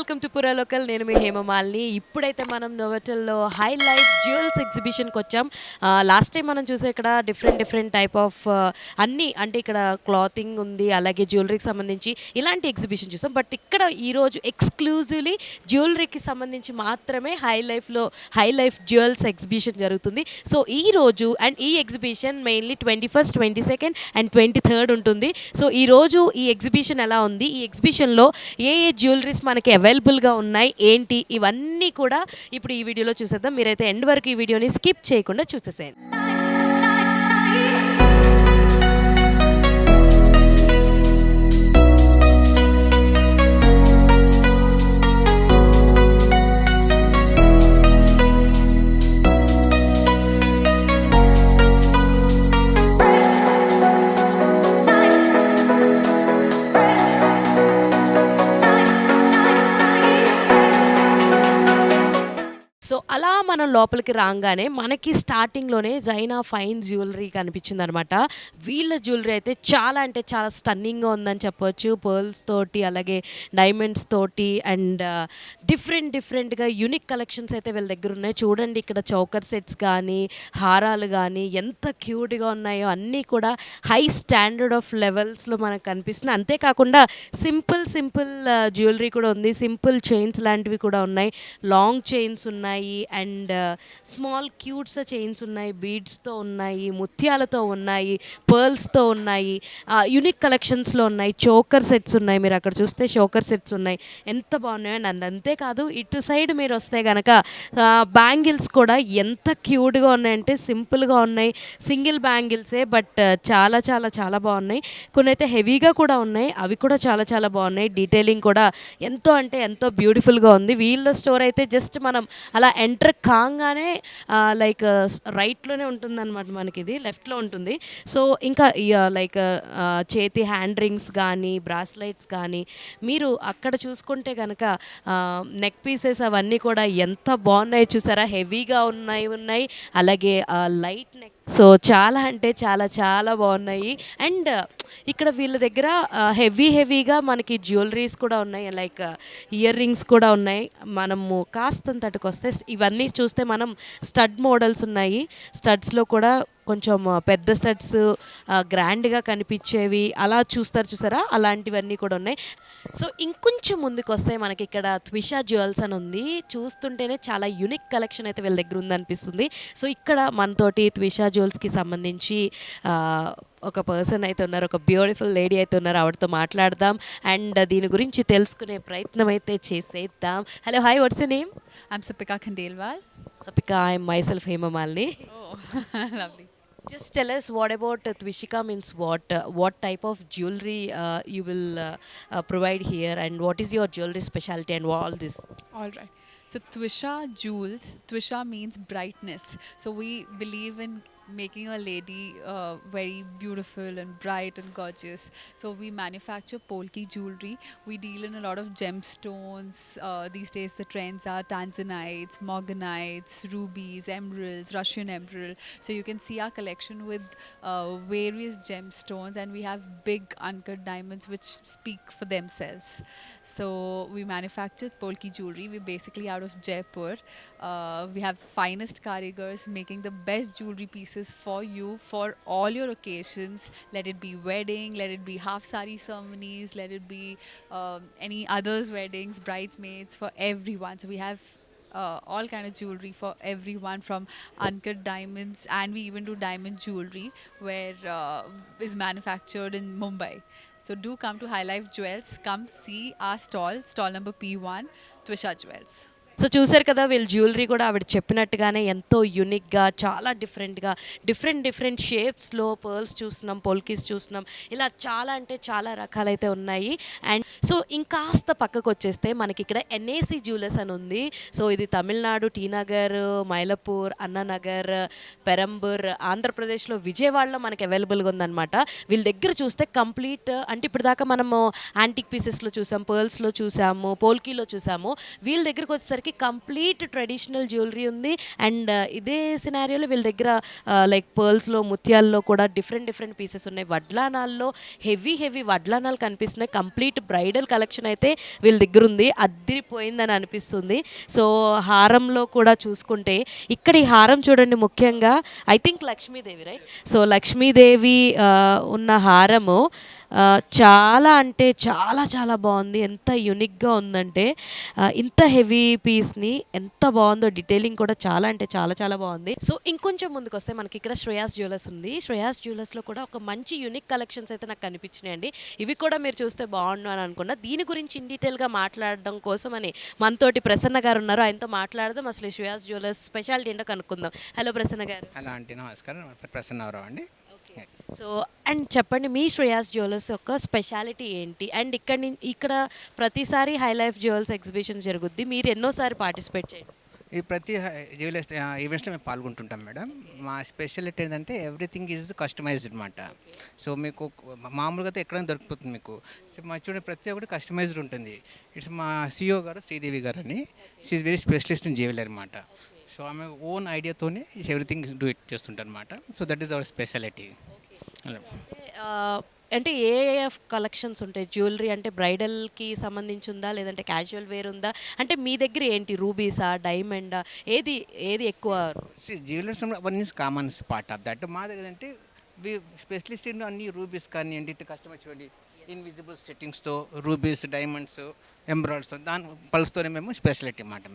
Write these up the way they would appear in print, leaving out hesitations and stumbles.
Welcome to పురా local. నేను మీ హేమమాలిని. ఇప్పుడైతే మనం నోవోటెల్లో హై లైఫ్ జ్యువెల్స్ ఎగ్జిబిషన్కి వచ్చాం. లాస్ట్ టైం మనం చూసే ఇక్కడ డిఫరెంట్ టైప్ ఆఫ్ అన్నీ అంటే ఇక్కడ క్లాతింగ్ ఉంది, అలాగే జ్యువెలరీకి సంబంధించి ఇలాంటి ఎగ్జిబిషన్ చూసాం. బట్ ఇక్కడ ఈరోజు ఎక్స్క్లూజివ్లీ జ్యువెలరీకి సంబంధించి మాత్రమే హై లైఫ్ జ్యువెల్స్ ఎగ్జిబిషన్ జరుగుతుంది. సో ఈ రోజు అండ్ ఈ exhibition mainly 21st, 22nd and 23rd ఉంటుంది. సో ఈరోజు ఈ ఎగ్జిబిషన్ ఎలా ఉంది, ఈ ఎగ్జిబిషన్లో ఏ జ్యువెలరీస్ మనకి అవైలబుల్గా ఉన్నాయి ఏంటి, ఇవన్నీ కూడా ఇప్పుడు ఈ వీడియోలో చూసేద్దాం. మీరైతే ఎండ్ వరకు ఈ వీడియోని స్కిప్ చేయకుండా చూసేసేయండి. సో అలా మనం లోపలికి రాగానే మనకి స్టార్టింగ్లోనే జైనా ఫైన్ జ్యువెలరీ కనిపించింది అనమాట. వీళ్ళ జ్యువెలరీ అయితే చాలా అంటే చాలా స్టన్నింగ్గా ఉందని చెప్పొచ్చు. పర్ల్స్ తోటి అలాగే డైమండ్స్ తోటి అండ్ డిఫరెంట్గా యూనిక్ కలెక్షన్స్ అయితే వీళ్ళ దగ్గర ఉన్నాయి. చూడండి ఇక్కడ చౌకర్ సెట్స్ కానీ హారాలు కానీ ఎంత క్యూట్గా ఉన్నాయో అన్నీ కూడా హై స్టాండర్డ్ ఆఫ్ లెవెల్స్లో మనకు కనిపిస్తున్నాయి. అంతేకాకుండా సింపుల్ జ్యువెలరీ కూడా ఉంది. సింపుల్ చైన్స్ లాంటివి కూడా ఉన్నాయి, లాంగ్ చైన్స్ ఉన్నాయి అండ్ స్మాల్ క్యూట్స్ చైన్స్ ఉన్నాయి, బీడ్స్తో ఉన్నాయి, ముత్యాలతో ఉన్నాయి, పర్ల్స్తో ఉన్నాయి, యూనిక్ కలెక్షన్స్లో ఉన్నాయి, చోకర్ సెట్స్ ఉన్నాయి. మీరు అక్కడ చూస్తే చోకర్ సెట్స్ ఉన్నాయి, ఎంత బాగున్నాయో. అండ్ అంతేకాదు ఇటు సైడ్ మీరు వస్తే కనుక బ్యాంగిల్స్ కూడా ఎంత క్యూట్గా ఉన్నాయంటే సింపుల్గా ఉన్నాయి, సింగిల్ బ్యాంగిల్సే బట్ చాలా చాలా చాలా బాగున్నాయి. కొన్ని అయితే హెవీగా కూడా ఉన్నాయి, అవి కూడా చాలా చాలా బాగున్నాయి. డీటెయిలింగ్ కూడా ఎంతో అంటే ఎంతో బ్యూటిఫుల్గా ఉంది. వీళ్ళ స్టోర్ అయితే జస్ట్ మనం అలా ఎంటర్ కాగానే లైక్ రైట్లోనే ఉంటుందన్నమాట, మనకి ఇది లెఫ్ట్లో ఉంటుంది. సో ఇంకా లైక్ చేతి హ్యాండ్ రింగ్స్ కానీ బ్రాస్లైట్స్ కానీ మీరు అక్కడ చూసుకుంటే కనుక నెక్ పీసెస్ అవన్నీ కూడా ఎంత బాగున్నాయి చూసారా, హెవీగా ఉన్నాయి అలాగే లైట్ నెక్. సో చాలా అంటే చాలా చాలా బాగున్నాయి. అండ్ ఇక్కడ వీళ్ళ దగ్గర హెవీగా మనకి జ్యువెలరీస్ కూడా ఉన్నాయి, లైక్ ఇయర్ రింగ్స్ కూడా ఉన్నాయి. మనము కాస్తంతటికి వస్తే ఇవన్నీ చూస్తే మనం స్టడ్ మోడల్స్ ఉన్నాయి. స్టడ్స్లో కూడా కొంచెం పెద్ద స్టడ్స్ గ్రాండ్గా కనిపించేవి అలా చూసారా, అలాంటివన్నీ కూడా ఉన్నాయి. సో ఇంకొంచెం ముందుకు వస్తే మనకి ఇక్కడ ట్విషా జ్యువెల్స్ అని ఉంది. చూస్తుంటేనే చాలా యూనిక్ కలెక్షన్ అయితే వీళ్ళ దగ్గర ఉందనిపిస్తుంది. సో ఇక్కడ మనతోటి ట్విషా జ్యువెల్స్కి సంబంధించి ఒక పర్సన్ అయితే ఉన్నారు, ఒక బ్యూటిఫుల్ లేడీ అయితే ఉన్నారు. ఆవిడతో మాట్లాడదాం అండ్ దీని గురించి తెలుసుకునే ప్రయత్నం అయితే చేసేద్దాం. Hello, hi, what's your name? I'm Sapika Khandelwal. Sapika, I am myself Hemamalini. Oh, lovely. Just tell us what about Twishika means what type of jewelry you will provide here and what is your jewelry specialty and all this? All right. So Twisha jewels, Twisha means brightness. So we believe in making a lady very beautiful and bright and gorgeous. So we manufacture Polki jewelry. We deal in a lot of gemstones. These days the trends are tanzanites, morganites, rubies, emeralds, Russian emerald. So you can see our collection with various gemstones, and we have big uncut diamonds which speak for themselves. So we manufacture Polki jewelry. We're basically out of Jaipur. We have finest karigars making the best jewelry pieces for you for all your occasions. Let it be wedding, let it be half sari ceremonies, let it be any others weddings, bridesmaids, for everyone. So we have all kind of jewelry for everyone, from uncut diamonds, and we even do diamond jewelry where is manufactured in Mumbai. So do come to High Life Jewels. Come see our stall number P1, Twisha Jewels. So చూసారు కదా, వీళ్ళ jewellery కూడా ఆవిడ చెప్పినట్టుగానే ఎంతో యూనిక్గా చాలా డిఫరెంట్గా డిఫరెంట్ షేప్స్లో పర్ల్స్ చూస్తున్నాం, పోల్కీస్ చూస్తున్నాం, ఇలా చాలా అంటే చాలా రకాలైతే ఉన్నాయి. అండ్ సో ఇంకాస్త పక్కకు వచ్చేస్తే మనకి ఇక్కడ ఎన్ఏసి జ్యువెలర్స్ అని ఉంది. సో ఇది తమిళనాడు టీ నగర్, మైలపూర్, అన్నానగర్, పెరంబూర్, ఆంధ్రప్రదేశ్లో విజయవాడలో మనకి అవైలబుల్గా ఉందన్నమాట. వీళ్ళ దగ్గర చూస్తే కంప్లీట్ అంటే ఇప్పుడు దాకా మనము యాంటిక్ పీసెస్లో చూసాం, పర్ల్స్లో చూసాము, పోల్కీలో చూసాము. వీళ్ళ దగ్గరకు వచ్చేసరికి వచ్చేసరికి కంప్లీట్ ట్రెడిషనల్ జ్యువెలరీ ఉంది. అండ్ ఇదే సినారియోలో వీళ్ళ దగ్గర లైక్ పర్ల్స్లో ముత్యాల్లో కూడా డిఫరెంట్ పీసెస్ ఉన్నాయి. వడ్లానాల్లో హెవీ వడ్లానాలు కనిపిస్తున్నాయి. కంప్లీట్ బ్రైడల్ కలెక్షన్ అయితే వీళ్ళ దగ్గర ఉంది. అద్దిరిపోయిందని అనిపిస్తుంది. సో హారంలో కూడా చూసుకుంటే ఇక్కడ ఈ హారం చూడండి, ముఖ్యంగా I think Lakshmidevi, right? So Lakshmidevi ఉన్న హారము చాలా అంటే చాలా బాగుంది. ఎంత యూనిక్గా ఉందంటే ఇంత హెవీ పీస్ని ఎంత బాగుందో, డీటెయిలింగ్ కూడా చాలా అంటే చాలా బాగుంది. సో ఇంకొంచెం ముందుకు వస్తే మనకి ఇక్కడ శ్రేయాస్ జ్యువెలర్స్ ఉంది. శ్రేయాస్ జ్యువెలర్స్లో కూడా ఒక మంచి యూనిక్ కలెక్షన్స్ అయితే నాకు కనిపించినాయండి. ఇవి కూడా మీరు చూస్తే బాగుండు అని అనుకున్నా. దీని గురించి ఇన్ డీటెయిల్గా మాట్లాడడం కోసం అని మనతోటి ప్రసన్న గారు ఉన్నారు. ఆయనతో మాట్లాడదాం, అసలు శ్రేయాస్ జ్యువెలర్స్ స్పెషాలిటీ ఏంటో కనుక్కుందాం. హలో ప్రసన్న గారు. హలో ఆంటీ, నమస్కారం. ప్రసన్నరావు అండి. సో అండ్ చెప్పండి, మీ శ్రేయాస్ జ్యువెలర్స్ యొక్క స్పెషాలిటీ ఏంటి? అండ్ ఇక్కడ ప్రతిసారి హై లైఫ్ జ్యువెల్స్ ఎగ్జిబిషన్ జరుగుద్ది, మీరు ఎన్నోసారి పార్టిసిపేట్ చేయండి? ఈ ప్రతి జ్యువెలర్స్ ఈవెంట్స్లో మేము పాల్గొంటుంటాం మేడం. మా స్పెషాలిటీ ఏంటంటే ఎవ్రీథింగ్ ఈజ్ కస్టమైజ్డ్ అనమాట. సో మీకు మామూలుగా అయితే ఎక్కడైనా దొరికిపోతుంది మీకు. సో మా చూడండి, ప్రతి ఒక్కటి కస్టమైజ్డ్ ఉంటుంది. ఇట్స్ మా సిఇఓ గారు శ్రీదేవి గారు అని, she very specialist in jewellery అనమాట. సో ఆమె ఓన్ ఐడియాతోనే ఎవ్రీథింగ్ డూ ఇట్ చేస్తుంటారు అనమాట. So that is our speciality. అంటే ఏ కలెక్షన్స్ ఉంటాయి? జ్యువెలరీ అంటే బ్రైడల్కి సంబంధించి ఉందా, లేదంటే క్యాజువల్ వేర్ ఉందా? అంటే మీ దగ్గర ఏంటి, రూబీసా, డైమండా, ఏది ఎక్కువ? Jewellers one is common part of that. మా దగ్గర అంటే స్పెషలిస్ట్ ఇన్ అన్ని రూబీస్ కానివ్వండి, ఇటు కస్టమర్ చూడండి ఇన్విజిబుల్ సెట్టింగ్స్తో రూబీస్, డైమండ్స్, ఎంబ్రాయిడ్స్, దాని పల్స్తోనే మేము స్పెషాలిటీ అన్నమాట.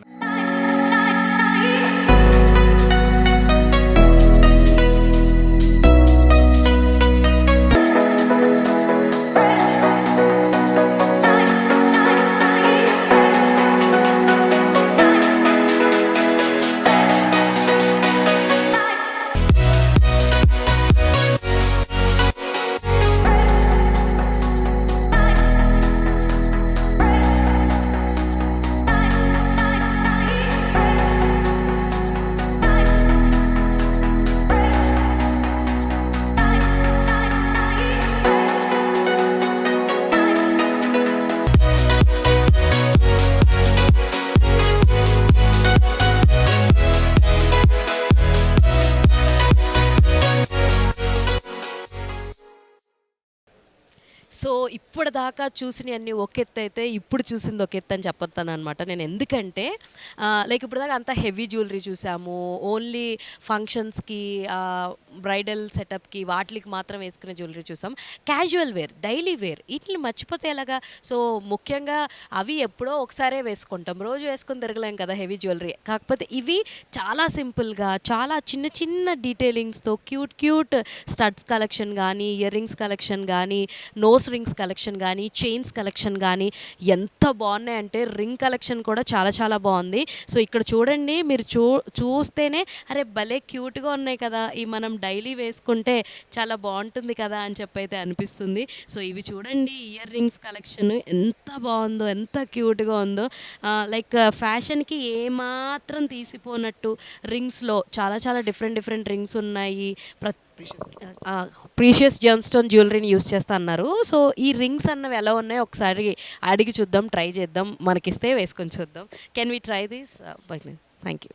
సో ఇప్పటిదాకా చూసినవన్నీ ఒక ఎత్తు అయితే ఇప్పుడు చూసింది ఒక ఎత్తు అని చెప్పొస్తాను అనమాట నేను. ఎందుకంటే లైక్ ఇప్పటిదాకా అంతా హెవీ జ్యువెలరీ చూసాము, ఓన్లీ ఫంక్షన్స్కి, బ్రైడల్ సెటప్కి, వాటికి మాత్రం వేసుకునే జ్యువెలరీ చూసాం. క్యాజువల్ వేర్, డైలీ వేర్, వీటిని మర్చిపోతే ఎలాగా? సో ముఖ్యంగా అవి ఎప్పుడో ఒకసారే వేసుకుంటాం, రోజు వేసుకొని తిరగలేం కదా హెవీ జ్యువెలరీ. కాకపోతే ఇవి చాలా సింపుల్గా, చాలా చిన్న డీటెయిలింగ్స్తో క్యూట్ స్టడ్స్ కలెక్షన్ కానీ, ఇయర్ రింగ్స్ కలెక్షన్ కానీ, నోస్ రింగ్స్ కలెక్షన్ కానీ, చైన్స్ కలెక్షన్ కానీ ఎంత బాగున్నాయంటే రింగ్ కలెక్షన్ కూడా చాలా బాగుంది. సో ఇక్కడ చూడండి, మీరు చూస్తేనే అరే భలే క్యూట్గా ఉన్నాయి కదా, ఈ మనం డైలీ వేసుకుంటే చాలా బాగుంటుంది కదా అని చెప్పైతే అనిపిస్తుంది. సో ఇవి చూడండి, ఇయర్ రింగ్స్ కలెక్షన్ ఎంత బాగుందో, ఎంత క్యూట్గా ఉందో. లైక్ ఫ్యాషన్కి ఏమాత్రం తీసిపోనట్టు రింగ్స్లో చాలా డిఫరెంట్ రింగ్స్ ఉన్నాయి. ప్రీషియస్ జెమ్ స్టోన్ జ్యువెలరీని యూస్ చేస్తా అన్నారు. సో ఈ రింగ్స్ అన్నవి ఎలా ఉన్నాయో ఒకసారి అడిగి చూద్దాం, ట్రై చేద్దాం, మనకిస్తే వేసుకొని చూద్దాం. Can we try this? Thank you.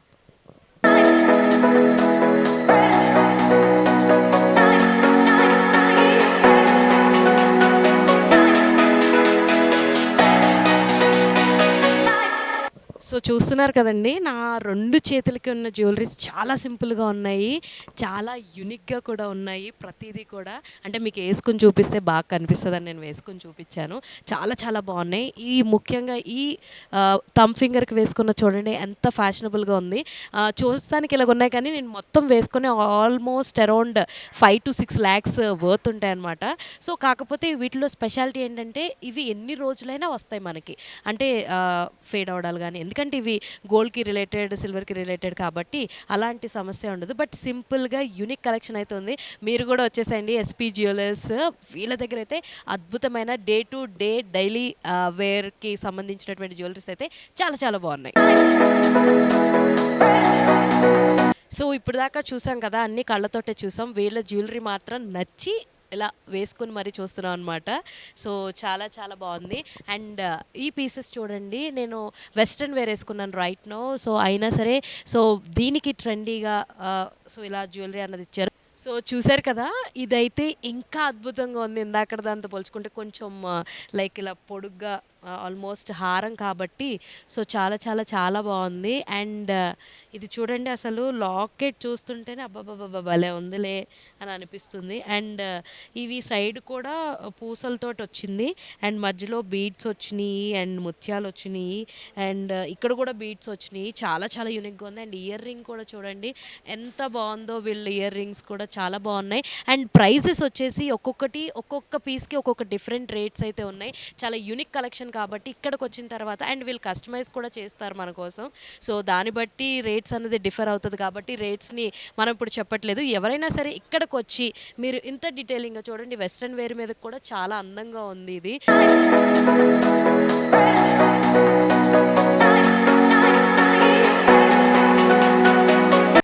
So చూస్తున్నారు కదండి, నా 2 చేతులకి ఉన్న జ్యువెలరీస్ చాలా సింపుల్గా ఉన్నాయి, చాలా యూనిక్గా కూడా ఉన్నాయి. ప్రతిదీ కూడా అంటే మీకు వేసుకుని చూపిస్తే బాగా కనిపిస్తుందని నేను వేసుకుని చూపించాను. చాలా బాగున్నాయి. ముఖ్యంగా ఈ థంబ్ ఫింగర్కి వేసుకున్న చూడండి ఎంత ఫ్యాషనబుల్గా ఉంది. చూస్తానికి ఇలాగ ఉన్నాయి, కానీ నేను మొత్తం వేసుకొని almost around 5 to 6 lakhs worth ఉంటాయి అన్నమాట. సో కాకపోతే వీటిలో స్పెషాలిటీ ఏంటంటే ఇవి ఎన్ని రోజులైనా వస్తాయి మనకి, అంటే ఫేడ్ అవడాలు కానీ, ఎందుకంటే ఇవి గోల్డ్కి రిలేటెడ్, సిల్వర్కి రిలేటెడ్ కాబట్టి అలాంటి సమస్య ఉండదు. బట్ సింపుల్గా యూనిక్ కలెక్షన్ అయితే ఉంది. మీరు కూడా వచ్చేసండి ఎస్పీ జ్యువెలర్స్. వీళ్ళ దగ్గర అయితే అద్భుతమైన డే టు డే డైలీ వేర్కి సంబంధించినటువంటి జ్యువెలరీస్ అయితే చాలా బాగున్నాయి. సో ఇప్పుడు దాకా చూసాం కదా, అన్ని కళ్ళతోటే చూసాం. వీళ్ళ జ్యువెలరీ మాత్రం నచ్చి ఇలా వేసుకుని మరీ చూస్తున్నాం అనమాట. సో చాలా చాలా బాగుంది. అండ్ ఈ పీసెస్ చూడండి, నేను వెస్ట్రన్ వేర్ వేసుకున్నాను రైట్ నో. సో అయినా సరే సో దీనికి ట్రెండీగా సో ఇలా జ్యువెలరీ అన్నది ఇచ్చారు. సో చూసారు కదా, ఇదైతే ఇంకా అద్భుతంగా ఉంది. ఇందాక దాంతో పోల్చుకుంటే కొంచెం లైక్ ఇలా పొడుగ్గా ఆల్మోస్ట్ హారం కాబట్టి సో చాలా చాలా చాలా బాగుంది. అండ్ ఇది చూడండి, అసలు లాకెట్ చూస్తుంటేనే అబ్బాబ్బాబ్బా భలే ఉందిలే అని అనిపిస్తుంది. అండ్ ఇవి సైడ్ కూడా పూసలతోటి వచ్చింది. అండ్ మధ్యలో బీడ్స్ వచ్చినాయి అండ్ ముత్యాలు వచ్చినాయి. అండ్ ఇక్కడ కూడా బీడ్స్ వచ్చినాయి. చాలా చాలా యూనిక్గా ఉంది. అండ్ ఇయర్ రింగ్ కూడా చూడండి ఎంత బాగుందో. వీళ్ళ ఇయర్ రింగ్స్ కూడా చాలా బాగున్నాయి. అండ్ ప్రైజెస్ వచ్చేసి ఒక్కొక్క పీస్కి ఒక్కొక్క డిఫరెంట్ రేట్స్ అయితే ఉన్నాయి. చాలా యూనిక్ కలెక్షన్ కాబట్టి ఇక్కడికి వచ్చిన తర్వాత అండ్ వీళ్ళు కస్టమైజ్ కూడా చేస్తారు మన కోసం. సో దాన్ని బట్టి రేట్స్ అనేది డిఫర్ అవుతుంది కాబట్టి రేట్స్ని మనం ఇప్పుడు చెప్పట్లేదు. ఎవరైనా సరే ఇక్కడికి వచ్చి మీరు ఇంత డీటెయిలింగ్గా చూడండి, వెస్ట్రన్ వేర్ మీద కూడా చాలా అందంగా ఉంది ఇది.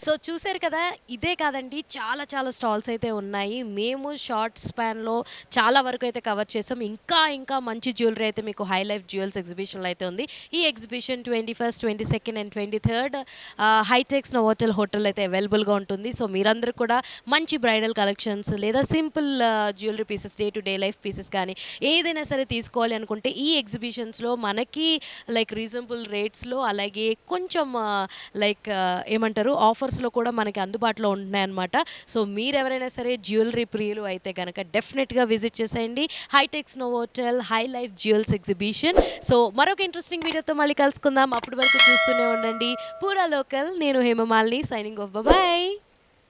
సో చూసారు కదా, ఇదే కాదండి చాలా చాలా స్టాల్స్ అయితే ఉన్నాయి. మేము షార్ట్ స్పాన్లో చాలా వరకు అయితే కవర్ చేసాం. ఇంకా ఇంకా మంచి జ్యువెలరీ అయితే మీకు హై లైఫ్ జ్యువెల్స్ ఎగ్జిబిషన్లో అయితే ఉంది. ఈ exhibition 21st, 22nd and 23rd HITEX Novotel hotel అయితే అవైలబుల్గా ఉంటుంది. సో మీరందరూ కూడా మంచి బ్రైడల్ కలెక్షన్స్ లేదా simple jewellery pieces, day to day life pieces కానీ ఏదైనా సరే తీసుకోవాలి అనుకుంటే ఈ ఎగ్జిబిషన్స్లో మనకి లైక్ రీజనబుల్ రేట్స్లో అలాగే కొంచెం లైక్ ఏమంటారు ఆఫర్స్లో కూడా మనకి అందుబాటులో ఉంటున్నాయి అన్నమాట. సో మీరు ఎవరైనా సరే జ్యువెలరీ ప్రియులు అయితే కనుక డెఫినెట్గా విజిట్ చేసేయండి HITEX Novotel high life jewels exhibition. So మరొక ఇంట్రెస్టింగ్ వీడియోతో మళ్ళీ కలుసుకుందాం. అప్పటి వరకు చూస్తూనే ఉండండి పూరా లోకల్. నేను హేమమాలిని సైనింగ్ ఆఫ్. బాయ్.